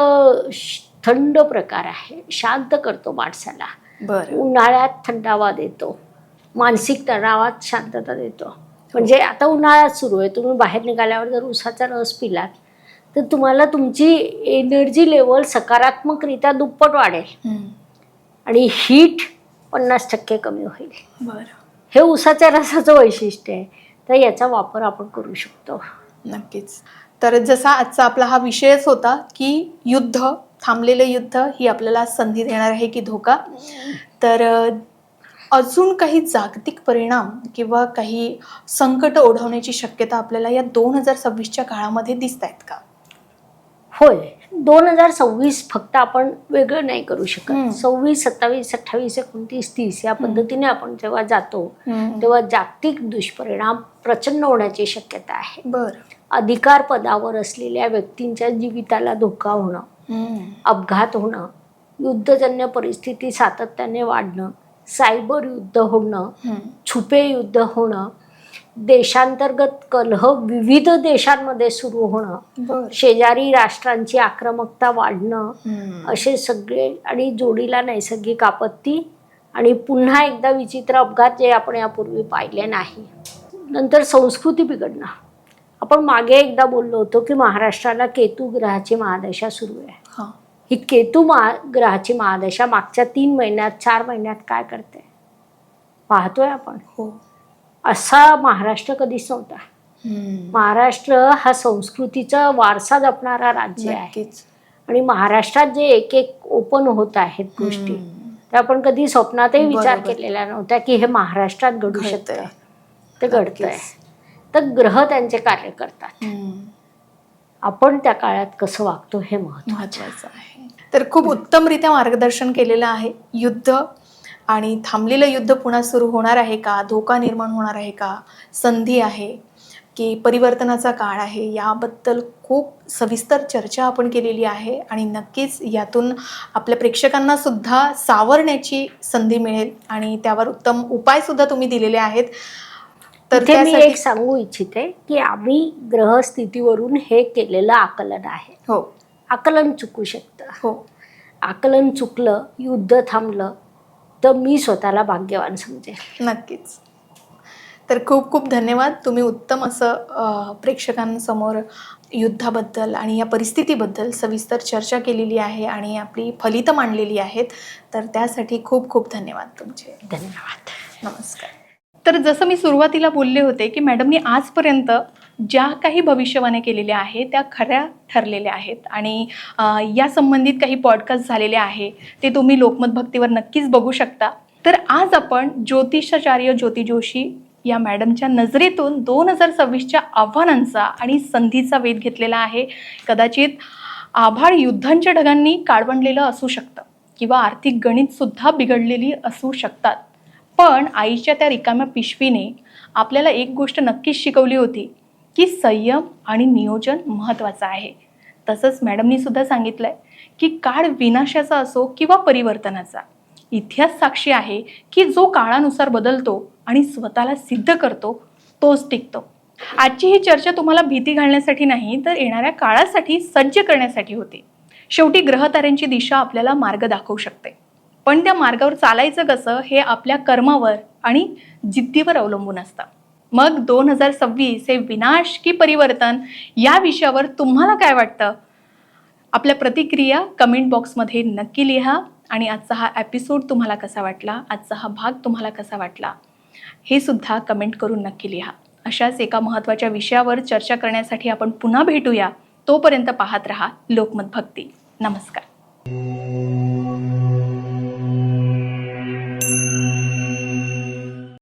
थंड प्रकार आहे, शांत करतो माणसाला. उन्हाळ्यात थंडावा देतो, मानसिक तणावात शांतता देतो. म्हणजे आता उन्हाळ्यात सुरू आहे, तुम्ही बाहेर निघाल्यावर जर उसाचा रस पिलात तर तुम्हाला तुमची एनर्जी लेवल सकारात्मकरित्या दुप्पट वाढेल आणि हीट 50% कमी होईल. हे उसाच्या रसाचं वैशिष्ट्य आहे. तर याचा वापर आपण करू शकतो. नक्कीच. तर जसा आजचा आपला हा विषयच होता की युद्ध थांबलेलं युद्ध ही आपल्याला संधी देणार आहे की धोका? तर अजून काही जागतिक परिणाम किंवा काही संकट ओढवण्याची शक्यता आपल्याला या 2026च्या काळामध्ये दिसत आहेत का? होय, 2026 फक्त आपण वेगळं नाही करू शकत. 26, 27, 28, 29, 30 या पद्धतीने आपण जेव्हा जातो तेव्हा जागतिक दुष्परिणाम प्रचंड होण्याची शक्यता आहे. अधिकार पदावर असलेल्या व्यक्तींच्या जीविताला धोका होणं, अपघात होणं, युद्धजन्य परिस्थिती सातत्याने वाढणं, सायबर युद्ध होणं, छुपे युद्ध होणं, देशांतर्गत कलह विविध देशांमध्ये सुरू होणं, शेजारी राष्ट्रांची आक्रमकता वाढणं, असे सगळे, आणि जोडीला नैसर्गिक आपत्ती आणि पुन्हा एकदा विचित्र अपघात जे आपण यापूर्वी पाहिले नाही. नंतर संस्कृती बिघडणं. आपण मागे एकदा बोललो होतो की महाराष्ट्राला केतू ग्रहाची महादशा सुरू आहे. ही केतू ग्रहाची महादशा मागच्या 3 महिन्यात 4 महिन्यात काय करते पाहतोय आपण. असा महाराष्ट्र कधीच नव्हता. महाराष्ट्र हा संस्कृतीचा वारसा जपणारा राज्य आहे आणि महाराष्ट्रात जे एक एक ओपन होत आहेत गोष्टी त्या आपण कधी स्वप्नातही विचार केलेला नव्हता की हे महाराष्ट्रात घडू शकतं. ते घडतंय. तर ग्रह त्यांचे कार्य करतात. आपण त्या काळात कसं वागतो हे महत्त्वाचं आहे. तर खूप उत्तमरित्या मार्गदर्शन केलेलं आहे. युद्ध आणि थांबलेलं युद्ध पुन्हा सुरू होणार आहे का? धोका निर्माण होणार आहे का? संधी आहे की परिवर्तनाचा काळ आहे? याबद्दल खूप सविस्तर चर्चा आपण केलेली आहे आणि नक्कीच यातून आपल्या प्रेक्षकांना सुद्धा सावरण्याची संधी मिळेल आणि त्यावर उत्तम उपाय सुद्धा तुम्ही दिलेले आहेत. तर ते मी एक सांगू इच्छिते की आम्ही ग्रहस्थितीवरून हे केलेलं आकलन आहे. आकलन चुकू शकतं. आकलन चुकलं, युद्ध थांबलं तर मी स्वतःला भाग्यवान समजेल. नक्कीच. तर खूप खूप धन्यवाद. तुम्ही उत्तम असं प्रेक्षकांसमोर युद्धाबद्दल आणि या परिस्थितीबद्दल सविस्तर चर्चा केलेली आहे आणि आपली फलितं मांडलेली आहेत. तर त्यासाठी खूप खूप धन्यवाद तुमचे. धन्यवाद. नमस्कार. तर जसं मी सुरुवातीला बोलले होते की मॅडमनी आजपर्यंत ज्या काही भविष्यवाणी केलेल्या आहेत त्या खऱ्या ठरलेल्या आहेत आणि या संबंधित काही पॉडकास्ट झालेले आहे ते तुम्ही लोकमत भक्तीवर नक्कीच बघू शकता. तर आज आपण ज्योतिषाचार्य ज्योती जोशी या मॅडमच्या नजरेतून 2026च्या आव्हानांचा आणि संधीचा वेध घेतलेला आहे. कदाचित आभाळ युद्धांच्या ढगांनी काळवंडलेलं असू शकतं किंवा आर्थिक गणितसुद्धा बिघडलेली असू शकतात. पण आईच्या त्या रिकाम्या पिशवीने आपल्याला एक गोष्ट नक्कीच शिकवली होती की संयम आणि नियोजन महत्त्वाचं आहे. तसंच मॅडमनी सुद्धा सांगितलंय की काळ विनाशाचा असो किंवा परिवर्तनाचा, इतिहास साक्षी आहे की जो काळानुसार बदलतो आणि स्वतःला सिद्ध करतो तोच टिकतो. आजची ही चर्चा तुम्हाला भीती घालण्यासाठी नाही तर येणाऱ्या काळासाठी सज्ज करण्यासाठी होती. शेवटी ग्रहताऱ्यांची दिशा आपल्याला मार्ग दाखवू शकते, पण त्या मार्गावर चालायचं कसं हे आपल्या कर्मावर आणि जिद्दीवर अवलंबून असतं. मग 2026 हे विनाश की परिवर्तन या विषयावर तुम्हाला काय वाटतं? आपल्या प्रतिक्रिया कमेंट बॉक्समध्ये नक्की लिहा आणि आजचा हा एपिसोड तुम्हाला कसा वाटला, आजचा हा भाग तुम्हाला कसा वाटला हे सुद्धा कमेंट करून नक्की लिहा. अशाच एका महत्त्वाच्या विषयावर चर्चा करण्यासाठी आपण पुन्हा भेटूया. तोपर्यंत पाहत रहा लोकमत भक्ती. नमस्कार.